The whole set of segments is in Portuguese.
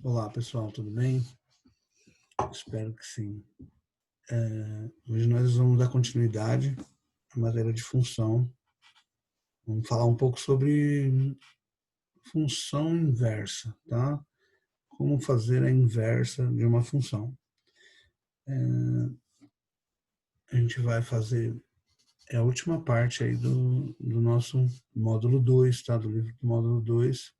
Olá pessoal, tudo bem? Espero que sim. Hoje nós vamos dar continuidade à matéria de função. Vamos falar um pouco sobre função inversa, tá? Como fazer a inversa de uma função. A gente vai fazer a última parte aí do nosso módulo 2, tá? Do livro do módulo 2.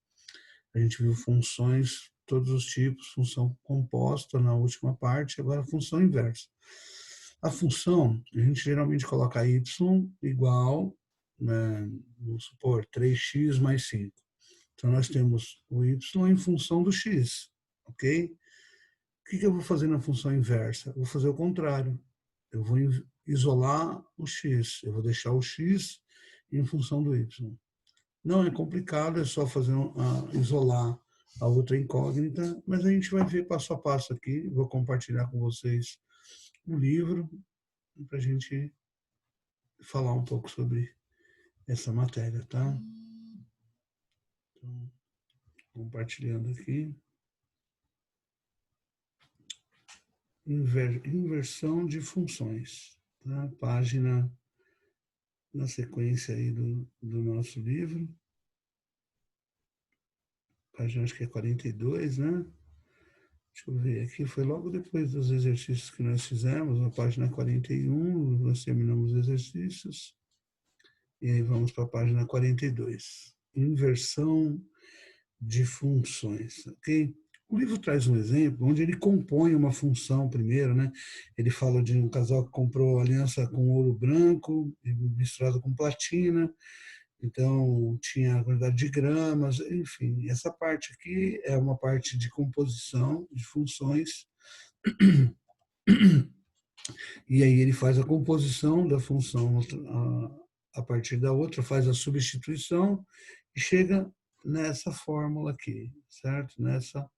A gente viu funções, todos os tipos, função composta na última parte, agora função inversa. A função, a gente geralmente coloca y igual, né, vamos supor, 3x mais 5. Então, nós temos o y em função do x, ok? O que eu vou fazer na função inversa? Eu vou fazer o contrário. Eu vou isolar o x, eu vou deixar o x em função do y. Não é complicado, é só fazer isolar a outra incógnita, mas a gente vai ver passo a passo aqui. Vou compartilhar com vocês o livro para a gente falar um pouco sobre essa matéria, tá? Então, compartilhando aqui. Inversão de funções, tá? Página na sequência aí do nosso livro. Página acho que é 42, né? Deixa eu ver aqui, foi logo depois dos exercícios que nós fizemos, na página 41, nós terminamos os exercícios, e aí vamos para a página 42. Inversão de funções, ok? O livro traz um exemplo onde ele compõe uma função primeiro, né? Ele fala de um casal que comprou aliança com ouro branco misturado com platina, então tinha a quantidade de gramas, enfim. Essa parte aqui é uma parte de composição de funções, e aí ele faz a composição da função a partir da outra, faz a substituição e chega nessa fórmula aqui, certo? Nessa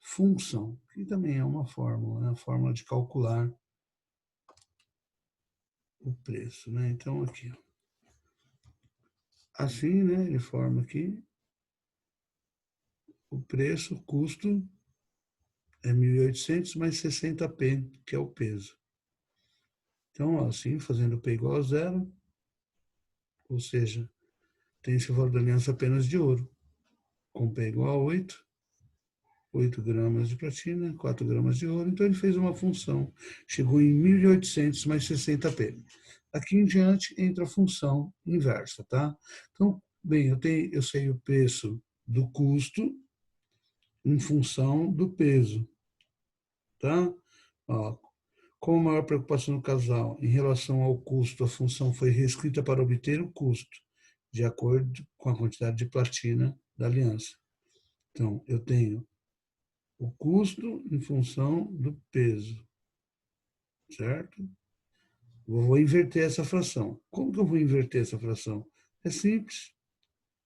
função, que também é uma fórmula, né? A fórmula de calcular o preço, né? Então, aqui, ó. Assim, né? Ele forma aqui o preço, o custo é 1.800 mais 60p, que é o peso. Então, ó, assim, fazendo P igual a zero, ou seja, tem esse valor da aliança apenas de ouro, com P igual a 8 gramas de platina, 4 gramas de ouro. Então, ele fez uma função, chegou em 1.800 mais 60p. Aqui em diante entra a função inversa, tá? Então, bem, eu sei o preço do custo em função do peso, tá? Ó, como a maior preocupação do casal em relação ao custo, a função foi reescrita para obter o custo, de acordo com a quantidade de platina da aliança. Então, eu tenho o custo em função do peso, certo? Eu vou inverter essa fração. Como que eu vou inverter essa fração? É simples.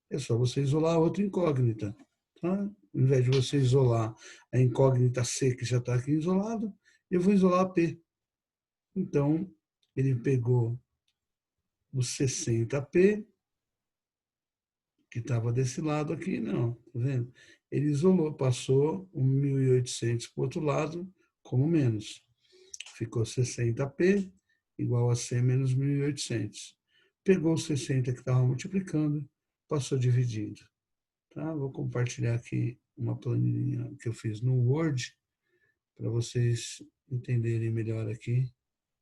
É só você isolar a outra incógnita. Tá? Ao invés de você isolar a incógnita C, que já está aqui isolada, eu vou isolar a P. Então, ele pegou o 60P, que estava desse lado aqui, não, tá vendo? Ele isolou, passou o 1.800 para o outro lado como menos. Ficou 60P igual a C menos 1.800. Pegou o 60 que estava multiplicando, passou dividindo. Tá? Vou compartilhar aqui uma planilha que eu fiz no Word para vocês entenderem melhor aqui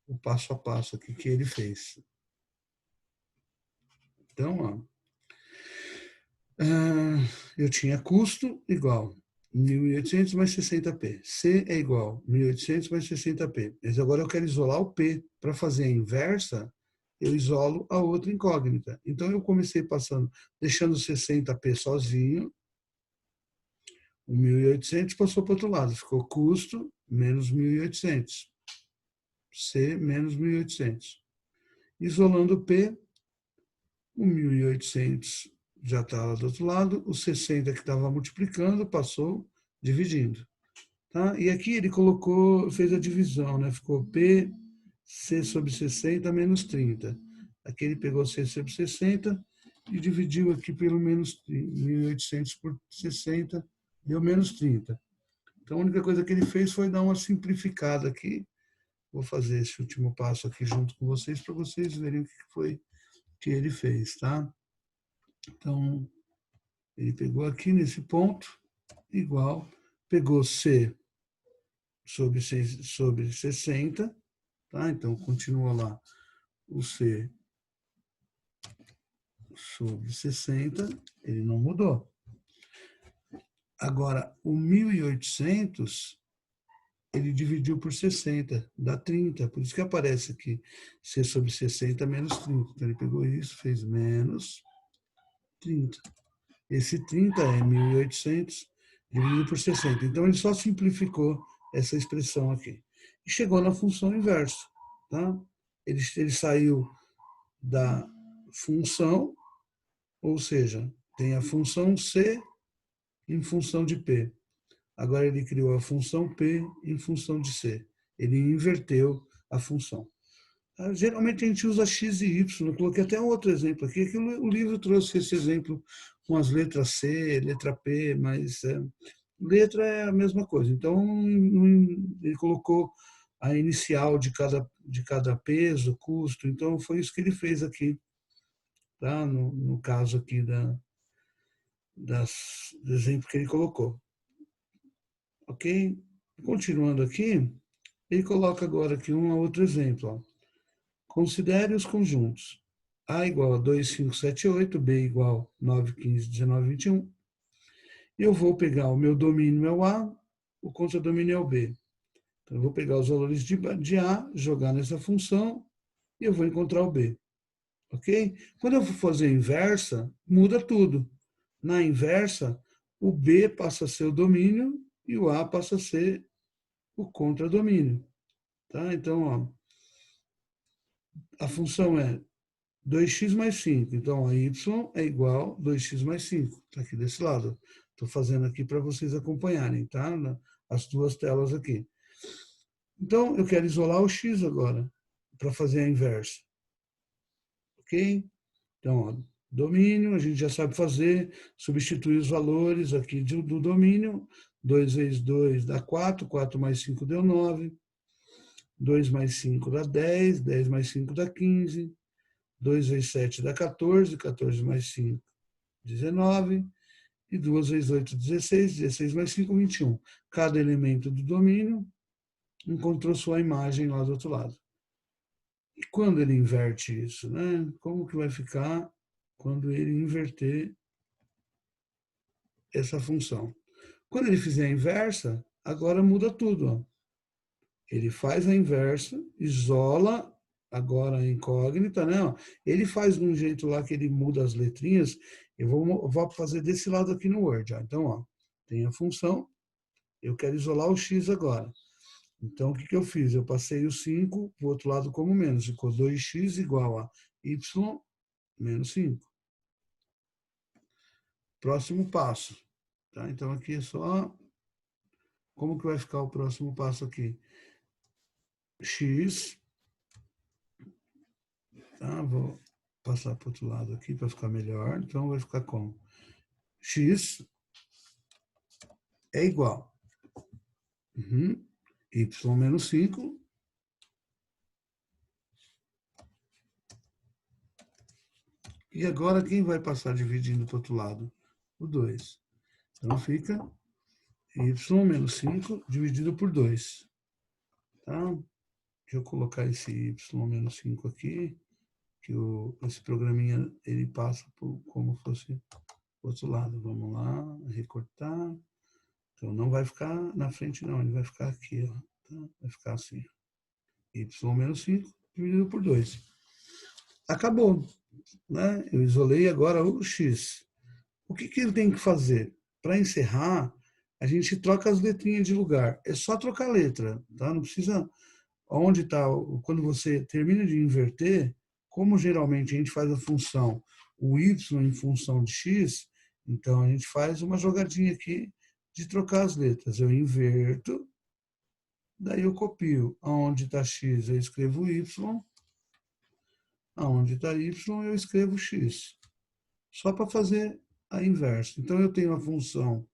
o passo a passo aqui que ele fez. Então, ó, eu tinha custo igual 1.800 mais 60p. C é igual 1.800 mais 60p. Mas agora eu quero isolar o P. Para fazer a inversa, eu isolo a outra incógnita. Então, eu comecei passando, deixando 60p sozinho, o 1.800 passou para o outro lado, ficou custo menos 1.800. C menos 1.800. Isolando o P, o 1.800 já estava do outro lado, o 60 que estava multiplicando passou dividindo. Tá? E aqui ele colocou, fez a divisão, né? Ficou P, C sobre 60 menos 30. Aqui ele pegou C sobre 60 e dividiu aqui pelo menos 1.800 por 60, deu menos 30. Então, a única coisa que ele fez foi dar uma simplificada aqui. Vou fazer esse último passo aqui junto com vocês, para vocês verem o que foi que ele fez, tá? Então, ele pegou aqui nesse ponto, igual, pegou C sobre 60, tá? Então, continua lá o C sobre 60, ele não mudou. Agora, o 1800, ele dividiu por 60, dá 30. Por isso que aparece aqui C sobre 60 menos 30. Então, ele pegou isso, fez menos 30. Esse 30 é 1800 dividido por 60. Então, ele só simplificou essa expressão aqui. E chegou na função inversa. Tá? Ele saiu da função, ou seja, tem a função C em função de P. Agora ele criou a função P em função de C. Ele inverteu a função. Geralmente a gente usa X e Y. Eu coloquei até um outro exemplo aqui, que o livro trouxe esse exemplo com as letras C, letra P, mas letra é a mesma coisa. Então, ele colocou a inicial de cada peso, custo. Então, foi isso que ele fez aqui, tá? No caso aqui do exemplo que ele colocou. Ok? Continuando aqui, ele coloca agora aqui um outro exemplo. Ó. Considere os conjuntos. A igual a 2, 5, 7, 8, B igual a 9, 15, 19, 21. Eu vou pegar o meu domínio é o A, o contradomínio é o B. Então, eu vou pegar os valores de A, jogar nessa função, e eu vou encontrar o B. Ok? Quando eu for fazer a inversa, muda tudo. Na inversa, o B passa a ser o domínio e o A passa a ser o contradomínio. Tá? Então, ó, a função é 2x mais 5. Então, a y é igual a 2x mais 5. Está aqui desse lado. Estou fazendo aqui para vocês acompanharem, tá? As duas telas aqui. Então, eu quero isolar o x agora, para fazer a inversa. Ok? Então, ó, domínio, a gente já sabe fazer, substituir os valores aqui do domínio. 2 vezes 2 dá 4, 4 mais 5 deu 9. 2 mais 5 dá 10, 10 mais 5 dá 15. 2 vezes 7 dá 14, 14 mais 5, 19. E 2 vezes 8, 16, 16 mais 5, 21. Cada elemento do domínio encontrou sua imagem lá do outro lado. E quando ele inverte isso, né? Como que vai ficar quando ele inverter essa função? Quando ele fizer a inversa, agora muda tudo. Ó. Ele faz a inversa, isola agora a incógnita, né? Ele faz de um jeito lá que ele muda as letrinhas. Eu vou fazer desse lado aqui no Word. Ó. Então, ó, tem a função, eu quero isolar o x agora. Então, o que eu fiz? Eu passei o 5 para o outro lado como menos. Ficou 2x igual a y menos 5. Próximo passo. Tá? Então, aqui é só... Como que vai ficar o próximo passo aqui? X... Tá? Vou passar para o outro lado aqui para ficar melhor. Então, vai ficar como? X é igual. Y menos 5. E agora, quem vai passar dividindo para o outro lado? O 2. Então, fica y menos 5 dividido por 2. Tá? Deixa eu colocar esse y menos 5 aqui, que esse programinha ele passa por, como fosse o outro lado. Vamos lá, recortar. Então, não vai ficar na frente, não, ele vai ficar aqui. Ó, tá? Vai ficar assim. Y menos 5 dividido por 2. Acabou. Né? Eu isolei agora o x. O que ele tem que fazer? Para encerrar, a gente troca as letrinhas de lugar. É só trocar a letra, tá? Não precisa... Onde está... Quando você termina de inverter, como geralmente a gente faz a função o y em função de x, então a gente faz uma jogadinha aqui de trocar as letras. Eu inverto, daí eu copio. Onde está x, eu escrevo y. Onde está y, eu escrevo x. Só para fazer a inversa. Então, eu tenho a função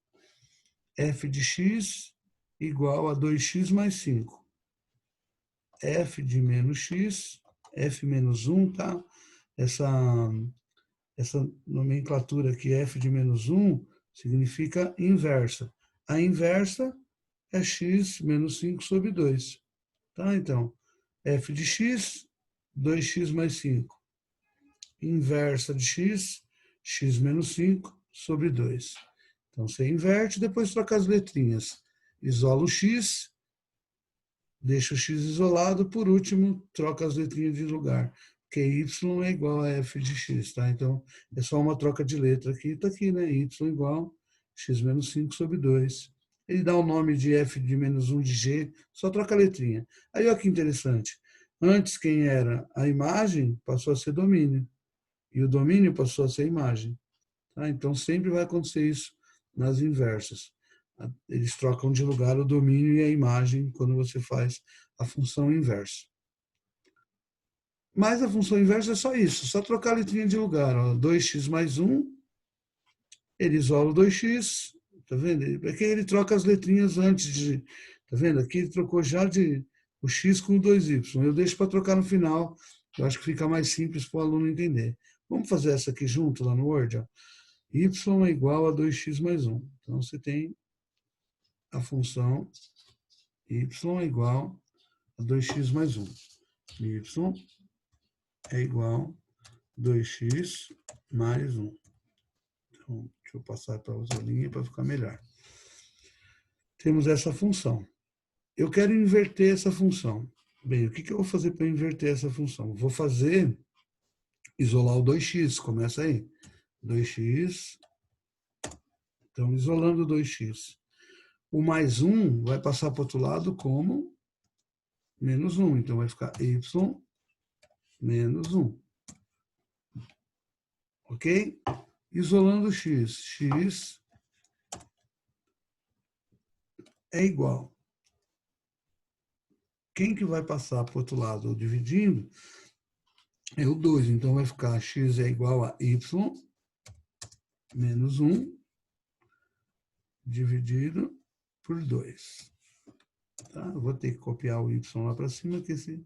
f de x igual a 2x mais 5. F de menos x, F menos 1, tá? Essa nomenclatura aqui, F de menos 1, significa inversa. A inversa é x menos 5 sobre 2. Tá? Então, F de x, 2x mais 5. Inversa de x, x menos 5 sobre 2. Então, você inverte, depois troca as letrinhas. Isola o x, deixa o x isolado, por último, troca as letrinhas de lugar. Porque y é igual a f de x, tá? Então, é só uma troca de letra aqui, tá aqui, né? Y igual a x menos 5 sobre 2. Ele dá o nome de f de menos 1 de g, só troca a letrinha. Aí, olha que interessante. Antes, quem era a imagem, passou a ser domínio. E o domínio passou a ser imagem. Tá? Então, sempre vai acontecer isso nas inversas. Eles trocam de lugar o domínio e a imagem quando você faz a função inversa. Mas a função inversa é só isso, só trocar a letrinha de lugar. Ó, 2x mais 1, ele isola o 2x, tá vendo? Aqui ele troca as letrinhas antes de... Tá vendo? Aqui ele trocou já de o x com o 2y. Eu deixo para trocar no final, eu acho que fica mais simples para o aluno entender. Vamos fazer essa aqui junto lá no Word, ó. Y é igual a 2x mais 1. Então, você tem a função y é igual a 2x mais 1. Y é igual a 2x mais 1. Então, deixa eu passar para outra linha para ficar melhor. Temos essa função. Eu quero inverter essa função. Bem, o que eu vou fazer para inverter essa função? Vou fazer, isolar o 2x, começa aí. 2x, então isolando o 2x. O mais 1 vai passar para o outro lado como menos 1. Então, vai ficar y menos 1. Ok? Isolando x. X é igual. Quem que vai passar para o outro lado? Dividindo, é o 2. Então, vai ficar x é igual a y menos 1 dividido por 2. Tá? Eu vou ter que copiar o y lá para cima, que esse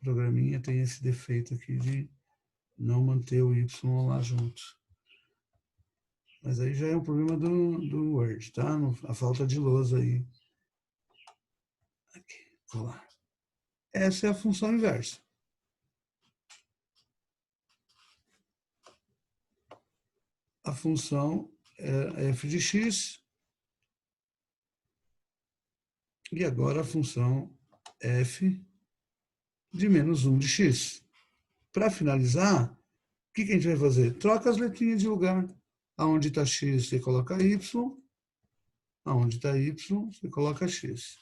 programinha tem esse defeito aqui de não manter o y lá junto. Mas aí já é um problema do Word, tá? A falta de lousa aí. Aqui, vou lá. Essa é a função inversa. A função é f de x. E agora a função f de menos 1 de x. Para finalizar, o que a gente vai fazer? Troca as letrinhas de lugar. Aonde está x, você coloca y. Aonde está y, você coloca x.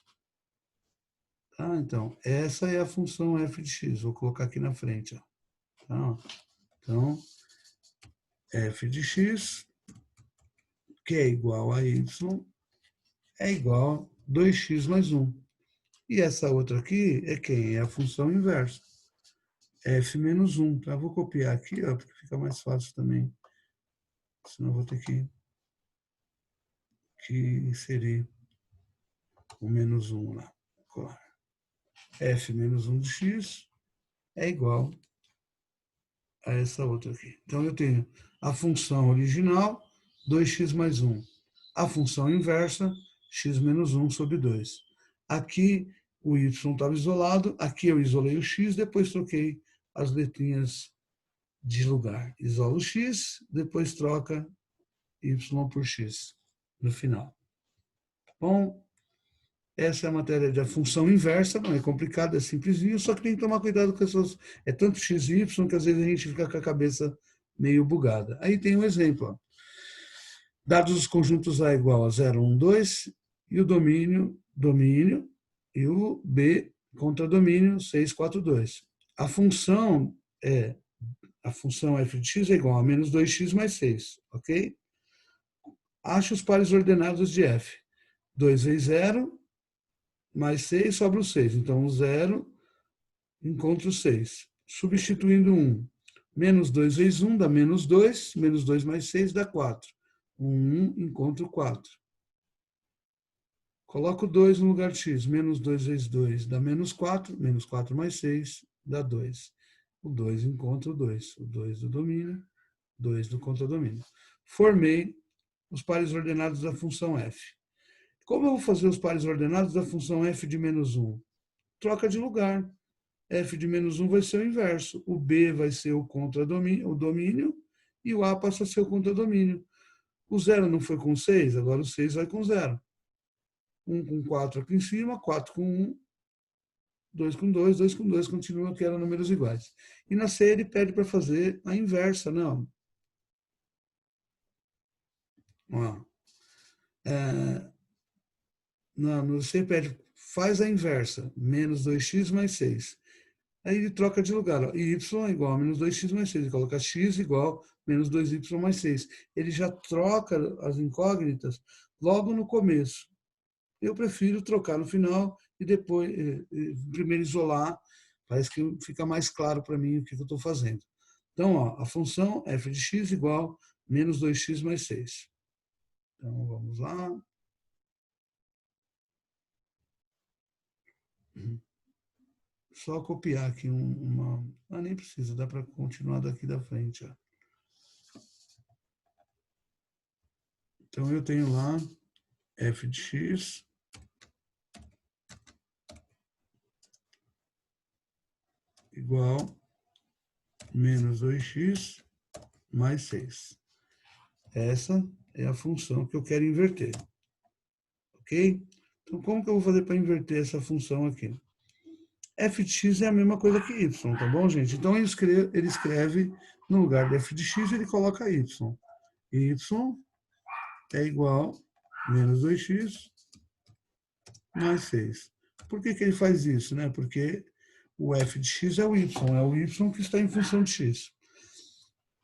Tá? Então, essa é a função f de x. Vou colocar aqui na frente. Ó. Tá? Então, f de x, que é igual a y, é igual a 2x mais 1. E essa outra aqui é quem? É a função inversa. F menos 1. Tá? Vou copiar aqui, ó, porque fica mais fácil também. Senão eu vou ter que inserir o menos 1 lá. F menos 1 de x é igual a essa outra aqui. Então, eu tenho a função original, 2x mais 1. A função inversa, x menos 1 sobre 2. Aqui, o y estava isolado. Aqui, eu isolei o x, depois troquei as letrinhas de lugar. Isola o x, depois troca y por x no final. Bom, essa é a matéria da função inversa, não é complicado, é simplesinho, só que tem que tomar cuidado com essas... É tanto x e y que às vezes a gente fica com a cabeça meio bugada. Aí tem um exemplo. Ó. Dados os conjuntos A igual a 0, 1, 2, e o domínio, e o B contra domínio 6, 4, 2. A função f de x é igual a menos 2x mais 6, ok? Acha os pares ordenados de f. 2 vezes 0, mais 6, sobra o 6. Então, o 0 encontra o 6. Substituindo 1. Menos 2 vezes 1 dá menos 2. Menos 2 mais 6 dá 4. 1 encontra o 4. Coloco 2 no lugar de x. Menos 2 vezes 2 dá menos 4. Menos 4 mais 6 dá 2. O 2 encontra o 2. O 2 do domínio, 2 do contradomínio. Formei os pares ordenados da função f. Como eu vou fazer os pares ordenados da função f de menos 1? Troca de lugar. F de menos 1 vai ser o inverso. O B vai ser o contradomínio, o domínio, e o A passa a ser o contradomínio. O 0 não foi com 6, agora o 6 vai com 0. 1 com 4 aqui em cima, 4 com 1, 2 com 2, 2 com 2, continua que eram números iguais. E na C ele pede para fazer a inversa, não. Ó, no C pede, faz a inversa, menos 2x mais 6. Aí ele troca de lugar, ó, y é igual a menos 2x mais 6, ele coloca x igual a menos 2y mais 6. Ele já troca as incógnitas logo no começo. Eu prefiro trocar no final e depois, primeiro isolar, parece que fica mais claro para mim o que eu estou fazendo. Então, ó, a função f de x igual a menos 2x mais 6. Então, vamos lá. Só copiar aqui uma... Ah, nem precisa, dá para continuar daqui da frente. Ó. Então, eu tenho lá f de x igual a menos 2x mais 6. Essa é a função que eu quero inverter. Ok? Então, como que eu vou fazer para inverter essa função aqui? F de x é a mesma coisa que y, tá bom, gente? Então, ele escreve no lugar de f de x, ele coloca y. Y é igual a menos 2x mais 6. Por que ele faz isso? Né? Porque o f de x é o y que está em função de x.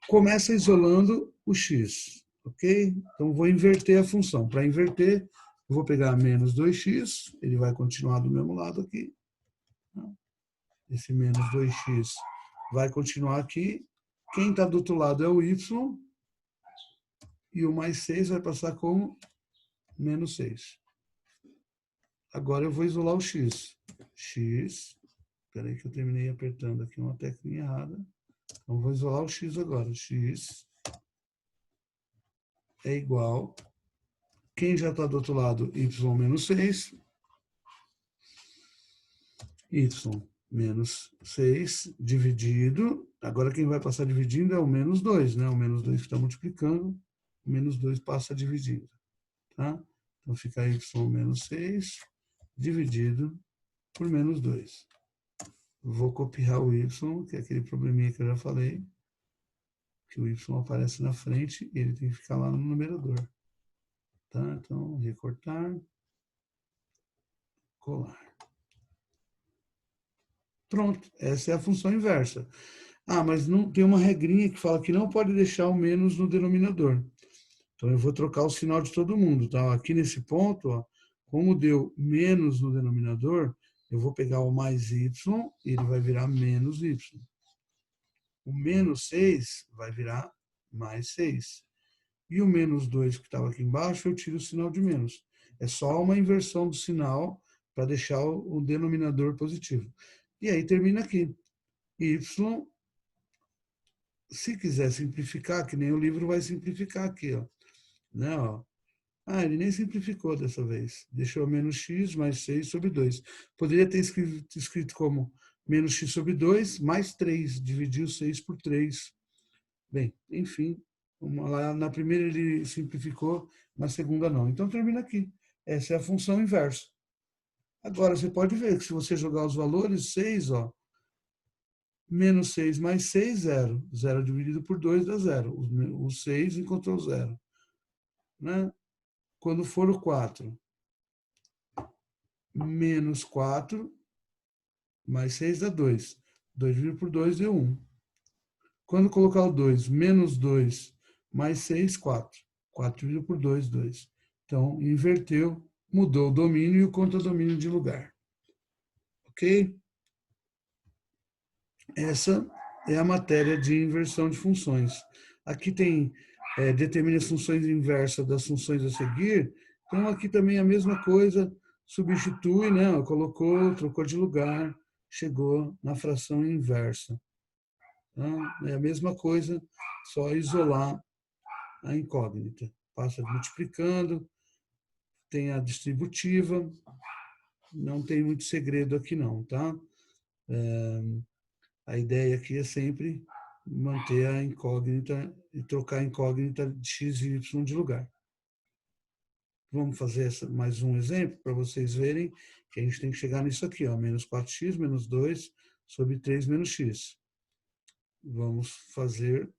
Começa isolando o x, ok? Então, vou inverter a função. Para inverter, eu vou pegar menos 2x, ele vai continuar do mesmo lado aqui. Esse menos 2x vai continuar aqui. Quem está do outro lado é o y, e o mais 6 vai passar como menos 6. Agora eu vou isolar o x. X, espera aí que eu terminei apertando aqui uma teclinha errada. Então, vou isolar o x agora. X é igual... Quem já está do outro lado, y menos 6. Y menos 6 dividido. Agora quem vai passar dividindo é o menos 2, né? O menos 2 que está multiplicando. O menos 2 passa dividindo. Tá? Então fica y menos 6 dividido por menos 2. Vou copiar o y, que é aquele probleminha que eu já falei. Que o y aparece na frente e ele tem que ficar lá no numerador. Tá? Então, recortar, colar. Pronto, essa é a função inversa. Ah, mas não tem uma regrinha que fala que não pode deixar o menos no denominador. Então, eu vou trocar o sinal de todo mundo. Tá? Aqui nesse ponto, ó, como deu menos no denominador, eu vou pegar o mais y e ele vai virar menos y. O menos 6 vai virar mais 6. E o menos 2 que estava aqui embaixo, eu tiro o sinal de menos. É só uma inversão do sinal para deixar o denominador positivo. E aí termina aqui. Y, se quiser simplificar, que nem o livro vai simplificar aqui, ó. Né, ó. Ah, ele nem simplificou dessa vez. Deixou menos x mais 6 sobre 2. Poderia ter escrito como menos x sobre 2 mais 3. Dividiu 6 por 3. Bem, enfim, lá na primeira ele simplificou, na segunda não. Então termina aqui. Essa é a função inversa. Agora, você pode ver que se você jogar os valores, 6, ó, menos 6 mais 6, 0. 0 dividido por 2 dá 0. O 6 encontrou 0. Né? Quando for o 4, menos 4 mais 6 dá 2. 2 dividido por 2 deu 1. Quando colocar o 2, menos 2 mais 6, 4. 4 dividido por 2, 2. Então, inverteu, mudou o domínio e o contradomínio de lugar. Ok? Essa é a matéria de inversão de funções. Aqui tem determina as funções inversas das funções a seguir, Então, aqui também a mesma coisa, substitui, né? Colocou, trocou de lugar, chegou na fração inversa. Tá? É a mesma coisa, só isolar a incógnita. Passa multiplicando, tem a distributiva, não tem muito segredo aqui não, tá? A ideia aqui é sempre manter a incógnita e trocar a incógnita de x e y de lugar. Vamos fazer mais um exemplo para vocês verem que a gente tem que chegar nisso aqui, ó, menos 4x menos 2 sobre 3 menos x. Vamos fazer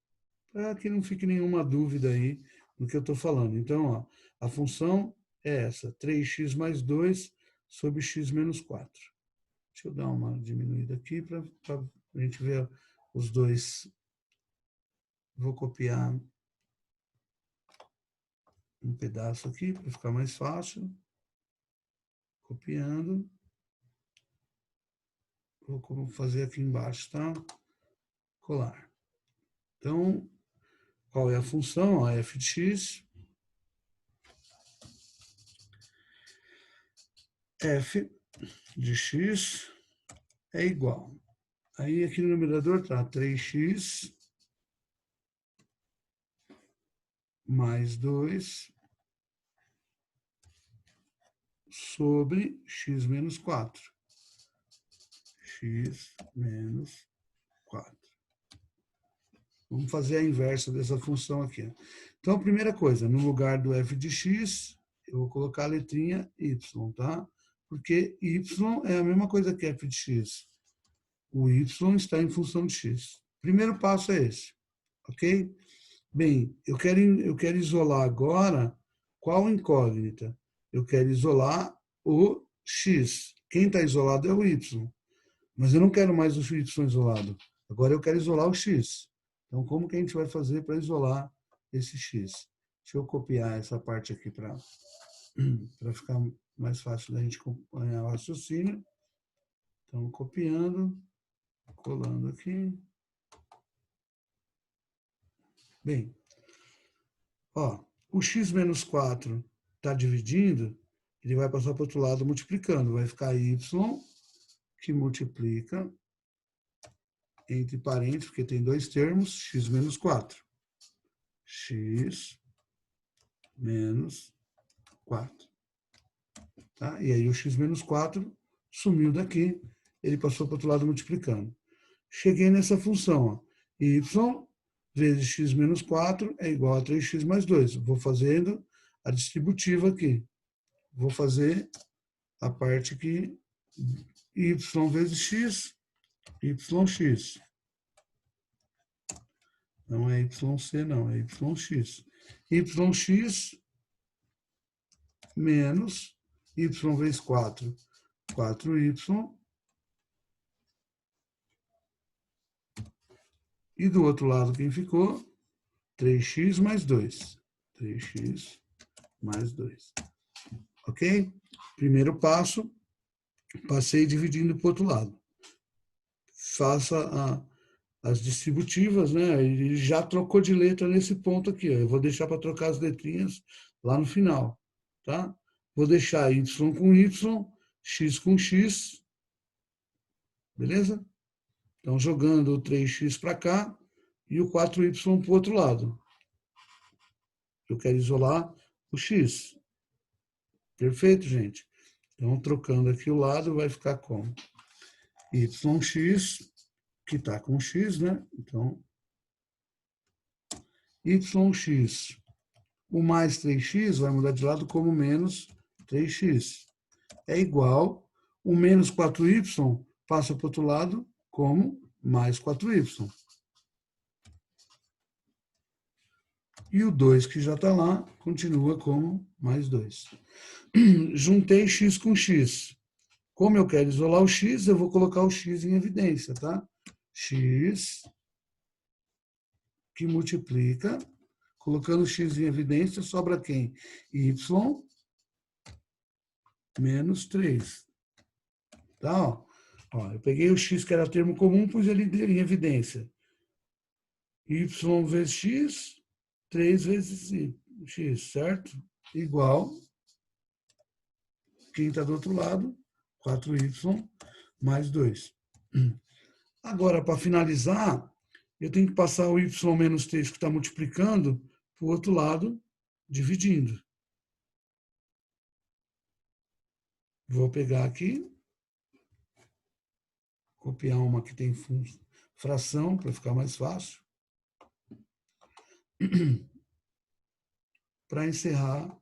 para que não fique nenhuma dúvida aí do que eu estou falando. Então, ó, a função é essa, 3x mais 2 sobre x menos 4. Deixa eu dar uma diminuída aqui para a gente ver os dois. Vou copiar um pedaço aqui para ficar mais fácil. Copiando. Vou fazer aqui embaixo, tá? Colar. Então, qual é a função? A f de x. F de x é igual. Aí aqui no numerador está 3x mais 2 sobre x menos 4. X menos 4. Vamos fazer a inversa dessa função aqui. Então, a primeira coisa, no lugar do f de x, eu vou colocar a letrinha y, tá? Porque y é a mesma coisa que f de x. O y está em função de x. Primeiro passo é esse, ok? Bem, eu quero isolar agora qual incógnita? Eu quero isolar o x. Quem está isolado é o y. Mas eu não quero mais o y isolado. Agora eu quero isolar o x. Então, como que a gente vai fazer para isolar esse x? Deixa eu copiar essa parte aqui para ficar mais fácil da gente acompanhar o raciocínio. Então, copiando, colando aqui. Bem, ó, o x menos 4 está dividindo, ele vai passar para o outro lado multiplicando. Vai ficar y que multiplica entre parênteses, porque tem dois termos, x menos 4. X menos 4. Tá? E aí o x menos 4 sumiu daqui, ele passou para o outro lado multiplicando. Cheguei nessa função, ó, y vezes x menos 4 é igual a 3x mais 2. Vou fazendo a distributiva aqui. Vou fazer a parte que y vezes x, yx. Não é YC, não, é YX. YX menos Y vezes 4, 4Y. E do outro lado, quem ficou? 3x mais 2. 3x mais 2. Ok? Primeiro passo, passei dividindo para o outro lado. Faça as distributivas, né? Ele já trocou de letra nesse ponto aqui. Ó. Eu vou deixar para trocar as letrinhas lá no final, tá? Vou deixar y com y, x com x, beleza? Então, jogando o 3x para cá e o 4y para o outro lado. Eu quero isolar o x. Perfeito, gente? Então, trocando aqui o lado, vai ficar com yx, que está com x, né? Então, yx, o mais 3x vai mudar de lado como menos 3x. É igual, o menos 4y passa para o outro lado como mais 4y. E o 2 que já está lá, continua como mais 2. Juntei x com x. Como eu quero isolar o x, eu vou colocar o x em evidência, tá? X que multiplica, colocando o x em evidência, sobra quem? Y menos 3. Tá? Ó, eu peguei o x que era termo comum, pus ele em evidência. Y vezes x, 3 vezes x, certo? Igual quem está do outro lado, 4y mais 2. Agora, para finalizar, eu tenho que passar o y menos 3 que está multiplicando para o outro lado, dividindo. Vou pegar aqui, copiar uma que tem fração, para ficar mais fácil. Para encerrar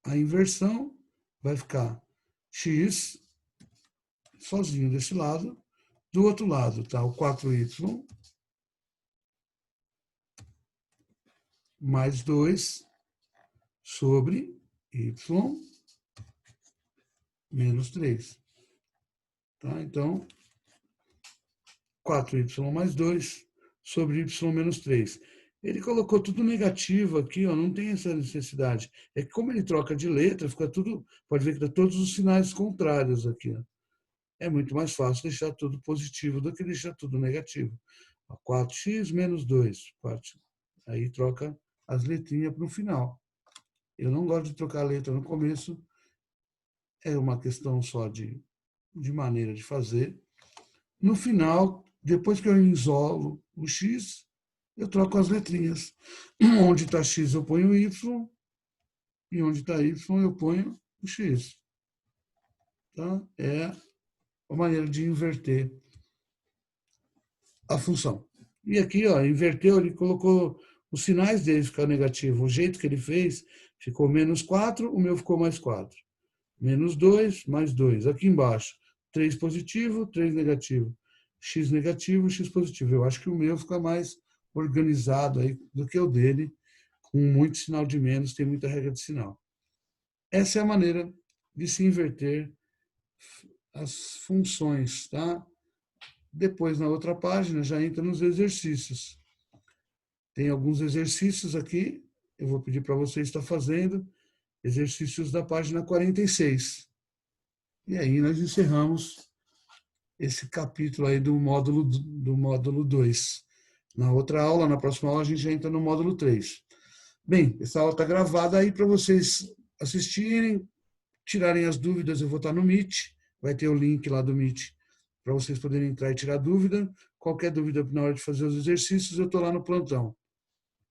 a inversão, vai ficar x sozinho desse lado. Do outro lado está o 4y mais 2 sobre y menos 3. Tá? Então, 4y mais 2 sobre y menos 3. Ele colocou tudo negativo aqui, ó, não tem essa necessidade. É que como ele troca de letra, fica tudo, pode ver que está todos os sinais contrários aqui. Ó. É muito mais fácil deixar tudo positivo do que deixar tudo negativo. 4x menos 2. 4. Aí troca as letrinhas para o final. Eu não gosto de trocar a letra no começo. É uma questão só de maneira de fazer. No final, depois que eu isolo o x, eu troco as letrinhas. Onde está x eu ponho y, e onde está y eu ponho o x. Tá? É a maneira de inverter a função. E aqui, ó, inverteu, ele colocou os sinais dele ficar negativo. O jeito que ele fez, ficou menos 4, o meu ficou mais 4. Menos 2, mais 2. Aqui embaixo, 3 positivo, 3 negativo. X negativo, X positivo. Eu acho que o meu fica mais organizado aí do que o dele, com muito sinal de menos, tem muita regra de sinal. Essa é a maneira de se inverter as funções, tá? Depois, na outra página, já entra nos exercícios. Tem alguns exercícios aqui, eu vou pedir para vocês estar fazendo, exercícios da página 46. E aí nós encerramos esse capítulo aí do módulo 2. Na outra aula, na próxima aula, a gente já entra no módulo 3. Bem, essa aula está gravada aí para vocês assistirem, tirarem as dúvidas, eu vou estar no Meet, vai ter o link lá do Meet para vocês poderem entrar e tirar dúvida. Qualquer dúvida na hora de fazer os exercícios, eu estou lá no plantão.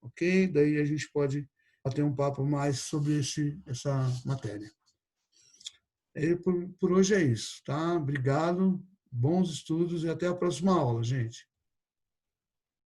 Ok? Daí a gente pode bater um papo mais sobre essa matéria. E por hoje é isso, tá? Obrigado, bons estudos e até a próxima aula, gente.